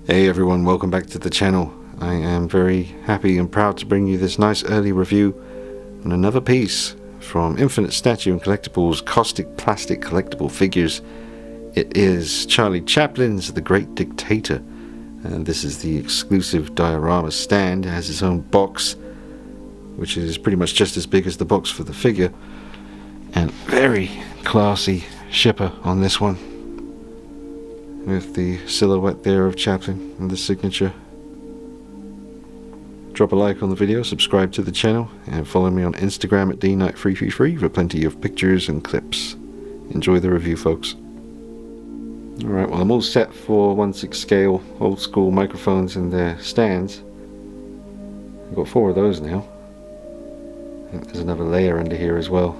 Hey everyone, welcome back to the channel. I am very happy and proud to bring you this nice early review on another piece from Infinite Statue and Collectibles Kaustic Plastic Collectible Figures. It is Charlie Chaplin's The Great Dictator, and this is the exclusive diorama stand. It has its own box, which is pretty much just as big as the box for the figure, and very classy shipper on this one, with the silhouette there of Chaplin and the signature. Drop a like on the video, subscribe to the channel, and follow me on Instagram at dnight333 for plenty of pictures and clips. Enjoy the review, folks. Alright, well, I'm all set for 1/6 scale old school microphones and their stands. I've got 4 of those now. I think there's another layer under here as well.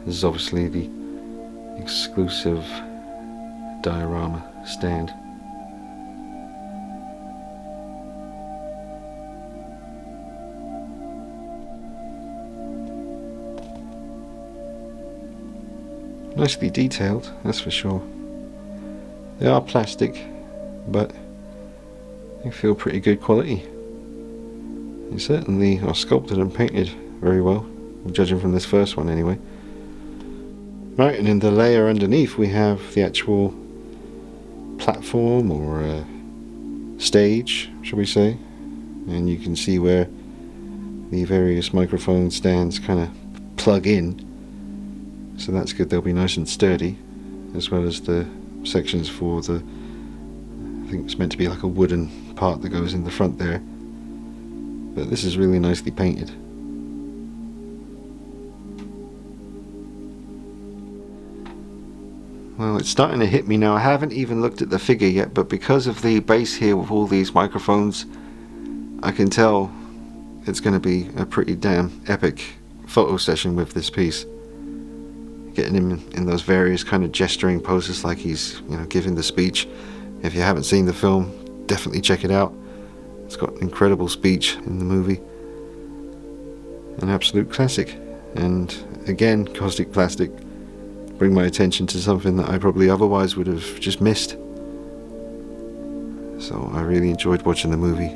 This is obviously the exclusive diorama stand. Nicely detailed, that's for sure. They are plastic, but they feel pretty good quality. They certainly are sculpted and painted very well, judging from this first one anyway. Right, and in the layer underneath we have the actual platform or stage, shall we say, and you can see where the various microphone stands kind of plug in, so that's good. They'll be nice and sturdy, as well as the sections for the, I think it's meant to be like a wooden part that goes in the front there, but this is really nicely painted. Well, it's starting to hit me now. I haven't even looked at the figure yet, but because of the base here with all these microphones, I can tell it's going to be a pretty damn epic photo session with this piece. Getting him in those various kind of gesturing poses like he's, giving the speech. If you haven't seen the film, definitely check it out. It's got an incredible speech in the movie. An absolute classic. And again, Kaustic Plastik bring my attention to something that I probably otherwise would have just missed. So I really enjoyed watching the movie,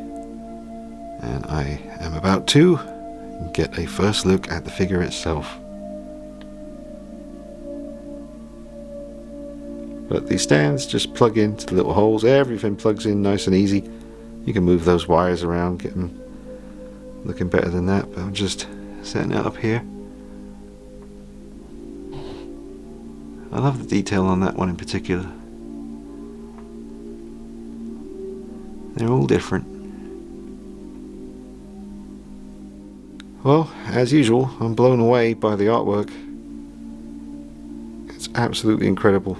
and I am about to get a first look at the figure itself. But these stands just plug into the little holes. Everything plugs in nice and easy. You can move those wires around, get them looking better than that, but I'm just setting it up here. I love the detail on that one in particular. They're all different. Well, as usual, I'm blown away by the artwork. It's absolutely incredible.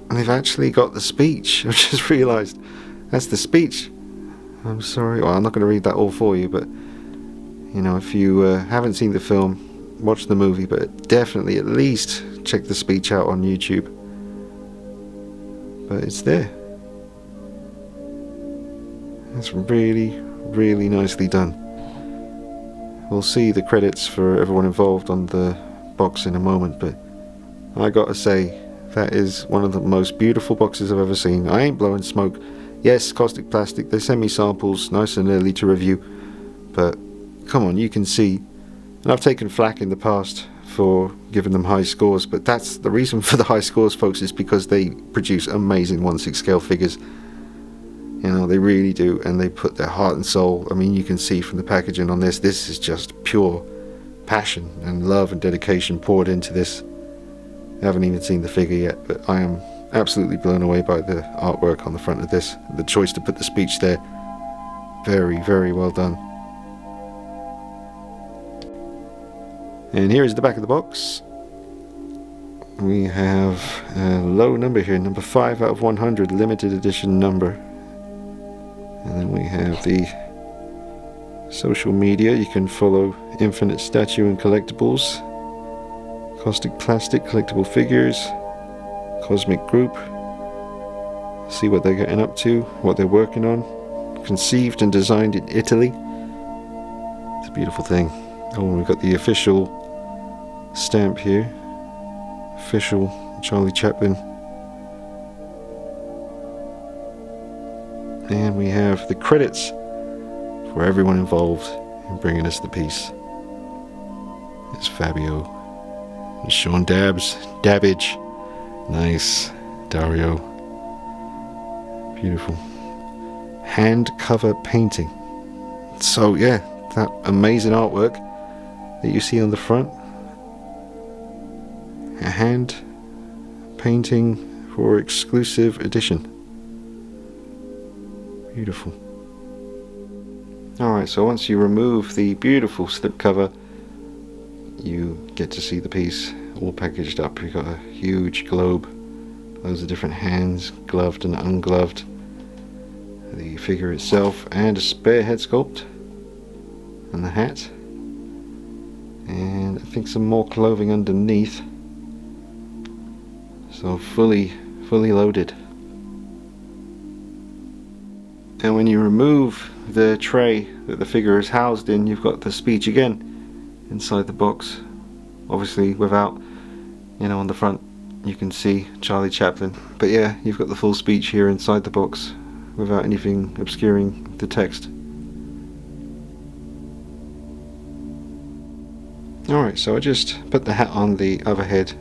And they've actually got the speech. I've just realised that's the speech. I'm sorry, well, I'm not going to read that all for you, but if you haven't seen the film, watch the movie, but definitely at least check the speech out on YouTube. But it's there. It's really, really nicely done. We'll see the credits for everyone involved on the box in a moment, but I gotta say, that is one of the most beautiful boxes I've ever seen. I ain't blowing smoke. Yes, Kaustic Plastik, they send me samples nice and early to review, but come on, you can see. And I've taken flack in the past for giving them high scores, but that's the reason for the high scores, folks, is because they produce amazing 1/6 scale figures. They really do, and they put their heart and soul. I mean, you can see from the packaging on this is just pure passion and love and dedication poured into this. I haven't even seen the figure yet, but I am absolutely blown away by the artwork on the front of this. The choice to put the speech there, very, very well done. And here is the back of the box. We have a low number here, number 5 out of 100, limited edition number. And then we have the social media. You can follow Infinite Statue and Collectibles, Kaustic Plastik Collectible Figures, Cosmic Group. See what they're getting up to, what they're working on. Conceived and designed in Italy. It's a beautiful thing. Oh, we've got the official stamp here. Official Charlie Chaplin. And we have the credits for everyone involved in bringing us the piece. It's Fabio, and Sean Dabbage, nice, Dario, beautiful, hand cover painting. So yeah, that amazing artwork that you see on the front, a hand painting for exclusive edition. Beautiful. Alright, so once you remove the beautiful slipcover, you get to see the piece all packaged up. You've got a huge globe, loads of different hands, gloved and ungloved, the figure itself, and a spare head sculpt, and the hat, and I think some more clothing underneath. So fully loaded. And when you remove the tray that the figure is housed in, you've got the speech again inside the box. Obviously without, on the front you can see Charlie Chaplin, but yeah, you've got the full speech here inside the box without anything obscuring the text. Alright, so I just put the hat on the other head,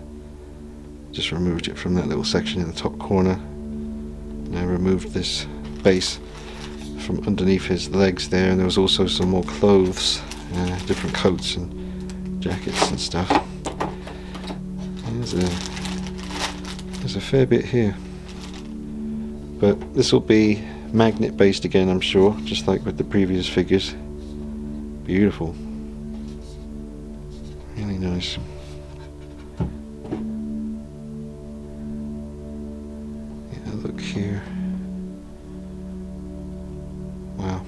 just removed it from that little section in the top corner, and I removed this base from underneath his legs there, and there was also some more clothes, different coats and jackets and stuff. There's a fair bit here, but this will be magnet based again, I'm sure, just like with the previous figures. Beautiful, really nice. Yeah, look here. Wow.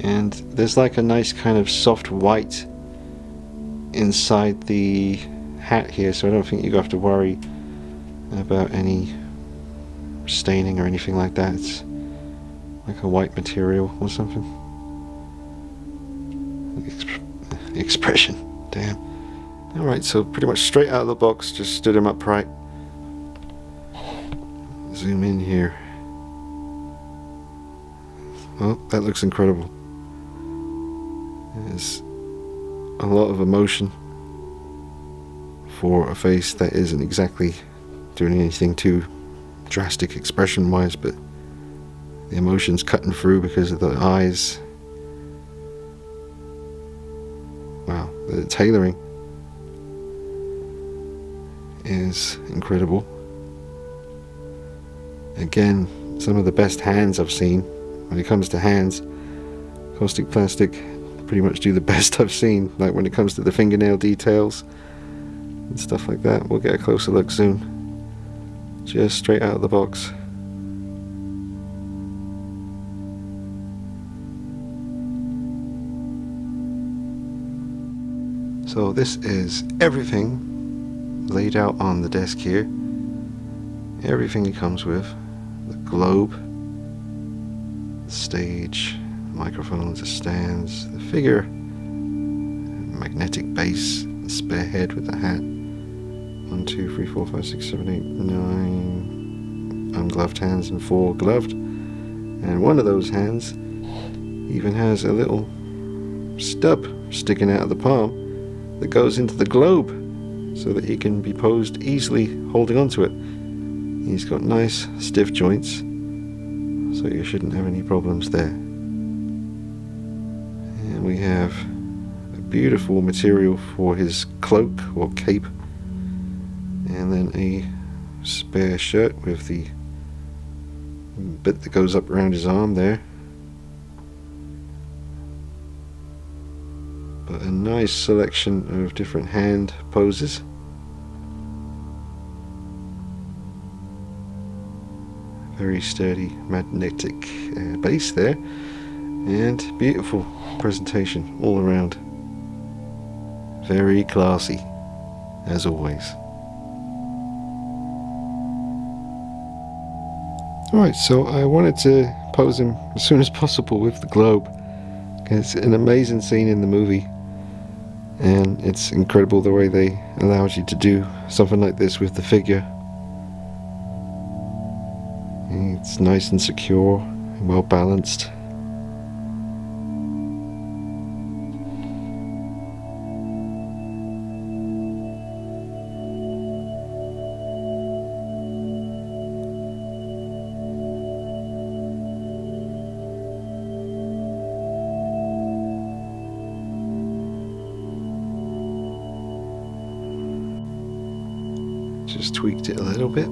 And there's like a nice kind of soft white inside the hat here, so I don't think you have to worry about any staining or anything like that. It's like a white material or something. Expression, damn. Alright, so pretty much straight out of the box, just stood him upright. Zoom in here. Oh, that looks incredible. There's a lot of emotion for a face that isn't exactly doing anything too drastic expression wise, but the emotion's cutting through because of the eyes. Wow, the tailoring is incredible. Again, some of the best hands I've seen. When it comes to hands, Kaustic Plastik pretty much do the best I've seen, like when it comes to the fingernail details and stuff like that. We'll get a closer look soon. Just straight out of the box. So this is everything laid out on the desk here. Everything it comes with. The globe, the stage, microphones, the stands, the figure, magnetic base, the spare head with the hat. 1, 2, 3, 4, 5, 6, 7, 8, 9 ungloved hands and 4 gloved. And one of those hands even has a little stub sticking out of the palm that goes into the globe so that he can be posed easily holding onto it. He's got nice stiff joints, so you shouldn't have any problems there. And we have a beautiful material for his cloak or cape, and then a spare shirt with the bit that goes up around his arm there. But a nice selection of different hand poses. Very sturdy magnetic base there, and beautiful presentation all around. Very classy, as always. Alright, so I wanted to pose him as soon as possible with the globe. It's an amazing scene in the movie, and it's incredible the way they allowed you to do something like this with the figure. It's nice and secure and well balanced. Just tweaked it a little bit.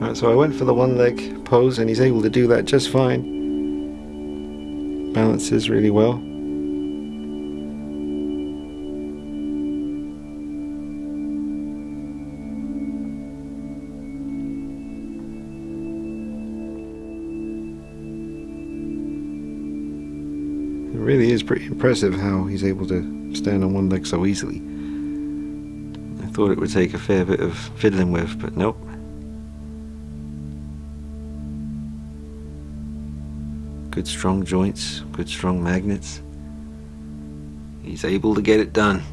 Right, so I went for the one leg pose and he's able to do that just fine. Balances really well. It really is pretty impressive how he's able to stand on one leg so easily. I thought it would take a fair bit of fiddling with, but nope. Good strong joints, good strong magnets. He's able to get it done.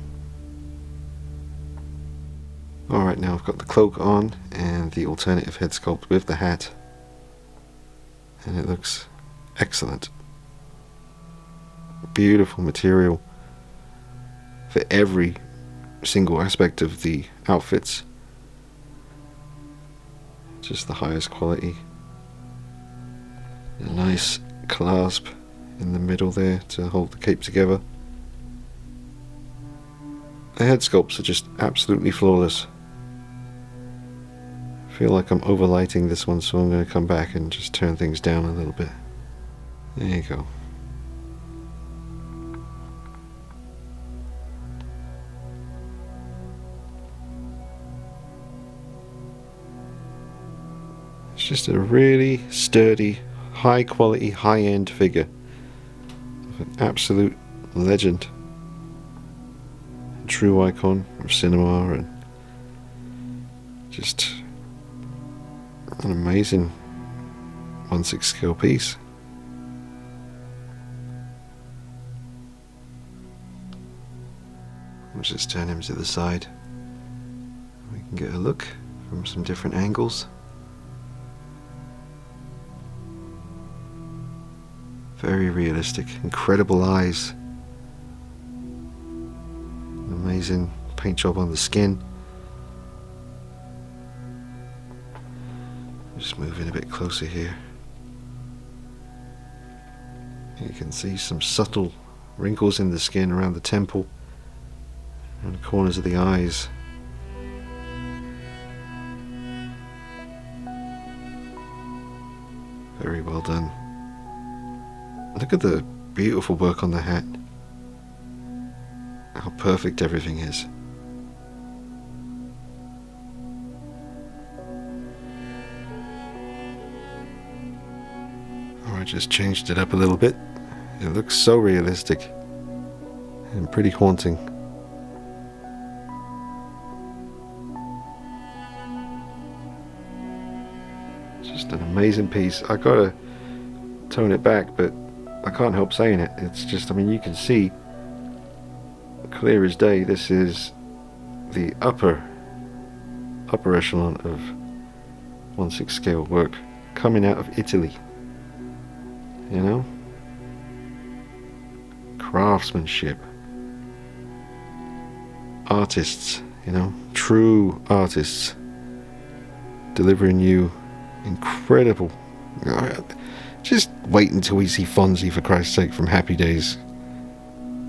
Alright, now I've got the cloak on and the alternative head sculpt with the hat. And it looks excellent. Beautiful material for every single aspect of the outfits. Just the highest quality. A nice clasp in the middle there to hold the cape together. The head sculpts are just absolutely flawless. I feel like I'm overlighting this one, so I'm going to come back and just turn things down a little bit. There you go. It's just a really sturdy, high quality, high end figure of an absolute legend, a true icon of cinema, and just an amazing 1/6 scale piece. I'll just turn him to the side. We can get a look from some different angles. Very realistic, incredible eyes. Amazing paint job on the skin. Just move in a bit closer here. You can see some subtle wrinkles in the skin around the temple and the corners of the eyes. Very well done. Look at the beautiful work on the hat. How perfect everything is. Oh, I just changed it up a little bit. It looks so realistic and pretty haunting. Just an amazing piece. I gotta tone it back, but I can't help saying it. It's just, I mean, you can see clear as day this is the upper echelon of 1/6 scale work coming out of Italy. You know? Craftsmanship. Artists, you know, true artists delivering you incredible. Just wait until we see Fonzie, for Christ's sake, from Happy Days.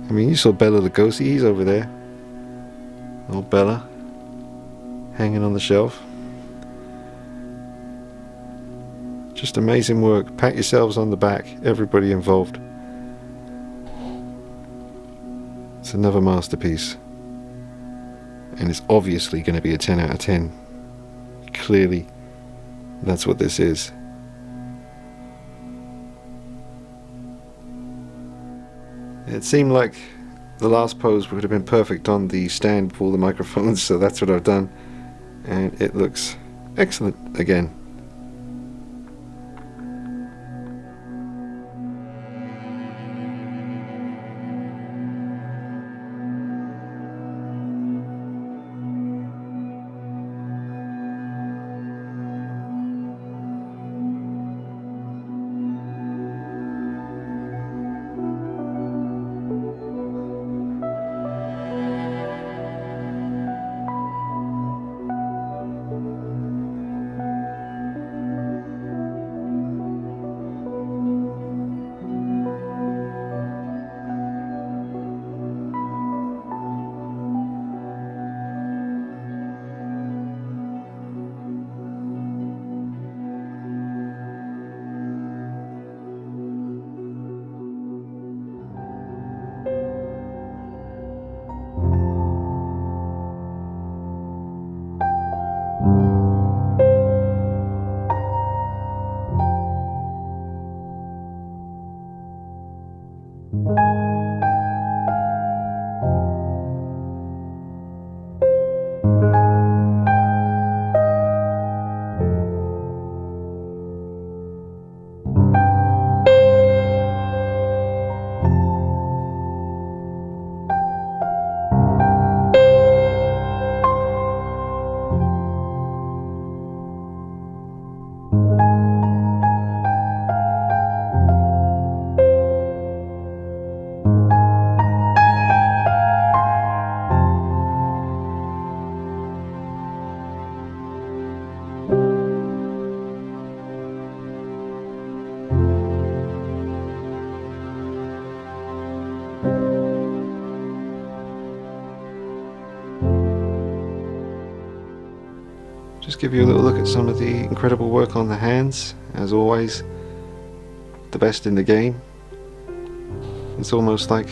I mean, you saw Bella Lugosi, he's over there. Old Bella, hanging on the shelf. Just amazing work. Pat yourselves on the back, everybody involved. It's another masterpiece. And it's obviously going to be a 10 out of 10. Clearly, that's what this is. It seemed like the last pose would have been perfect on the stand with all the microphones, so that's what I've done, and it looks excellent again. Just give you a little look at some of the incredible work on the hands. As always, the best in the game. It's almost like,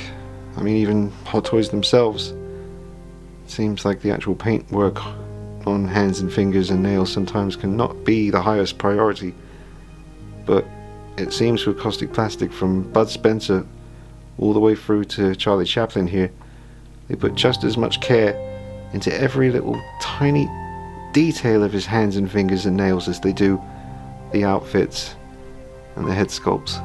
I mean, even Hot Toys themselves, it seems like the actual paint work on hands and fingers and nails sometimes cannot be the highest priority, but it seems with Kaustic Plastik, from Bud Spencer all the way through to Charlie Chaplin here, they put just as much care into every little tiny detail of his hands and fingers and nails as they do the outfits and the head sculpts.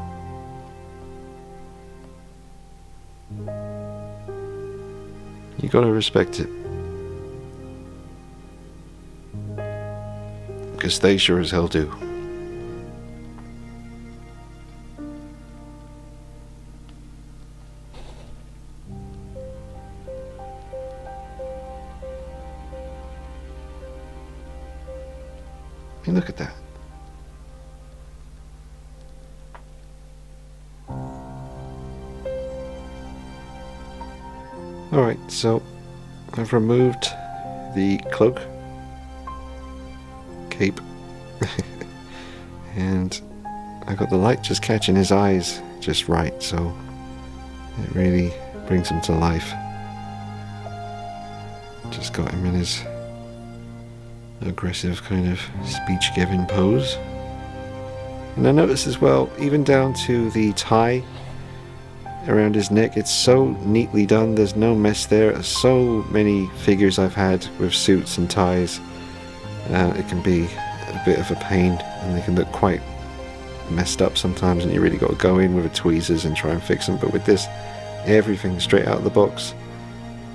You gotta respect it, because they sure as hell do. I mean, look at that. Alright, so I've removed the cloak, cape, and I got the light just catching his eyes just right, so it really brings him to life. Just got him in his aggressive kind of speech-giving pose. And I noticed as well, even down to the tie around his neck, it's so neatly done. There's no mess there. So many figures I've had with suits and ties, it can be a bit of a pain and they can look quite messed up sometimes, and you really got to go in with a tweezers and try and fix them. But with this, everything straight out of the box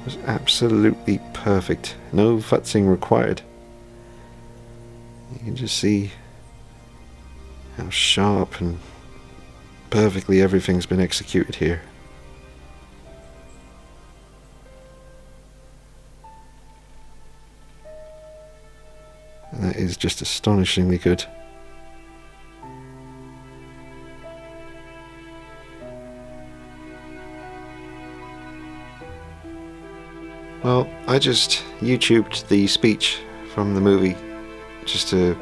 was absolutely perfect. No futzing required. You can just see how sharp and perfectly everything's been executed here. And that is just astonishingly good. Well, I just YouTubed the speech from the movie just to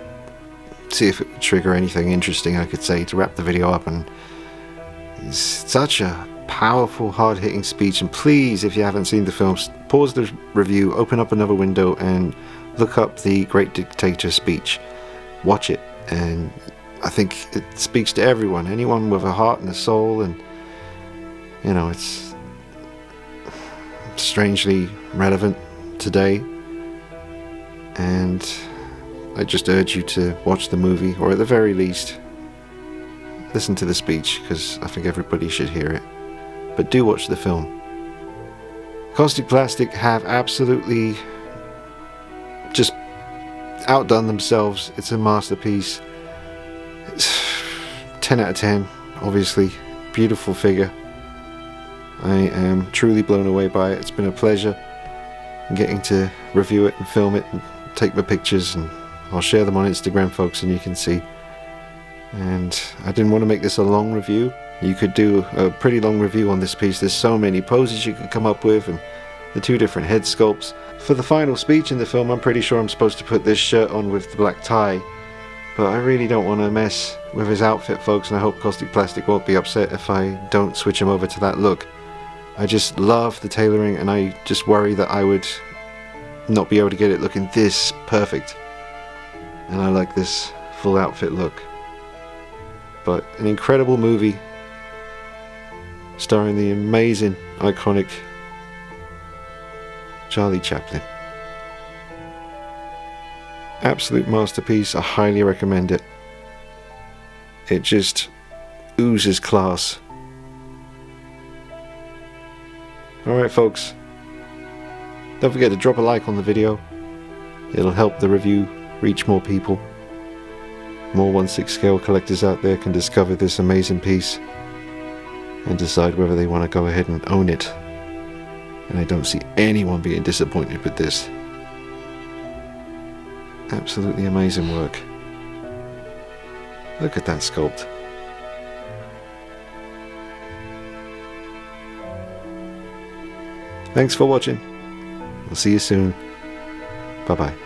see if it would trigger anything interesting I could say to wrap the video up, and it's such a powerful, hard-hitting speech. And please, if you haven't seen the film, pause the review, open up another window and look up the Great Dictator speech. Watch it, and I think it speaks to everyone with a heart and a soul, and you know, it's strangely relevant today, and I just urge you to watch the movie, or at the very least listen to the speech, because I think everybody should hear it. But do watch the film. Kaustic Plastik have absolutely just outdone themselves. It's a masterpiece. It's 10 out of 10, obviously. Beautiful figure. I am truly blown away by it. It's been a pleasure getting to review it and film it and take my pictures, and I'll share them on Instagram, folks, and you can see. And I didn't want to make this a long review. You could do a pretty long review on this piece. There's so many poses you could come up with, and the 2 different head sculpts. For the final speech in the film, I'm pretty sure I'm supposed to put this shirt on with the black tie, but I really don't want to mess with his outfit, folks, and I hope Kaustic Plastik won't be upset if I don't switch him over to that look. I just love the tailoring, and I just worry that I would not be able to get it looking this perfect. And I like this full outfit look. But an incredible movie starring the amazing, iconic Charlie Chaplin. Absolute masterpiece. I highly recommend it. It just oozes class. Alright, folks, don't forget to drop a like on the video. It'll help the review reach more people. More 1/6 scale collectors out there can discover this amazing piece and decide whether they want to go ahead and own it. And I don't see anyone being disappointed with this. Absolutely amazing work. Look at that sculpt. Thanks for watching. We'll see you soon. Bye bye.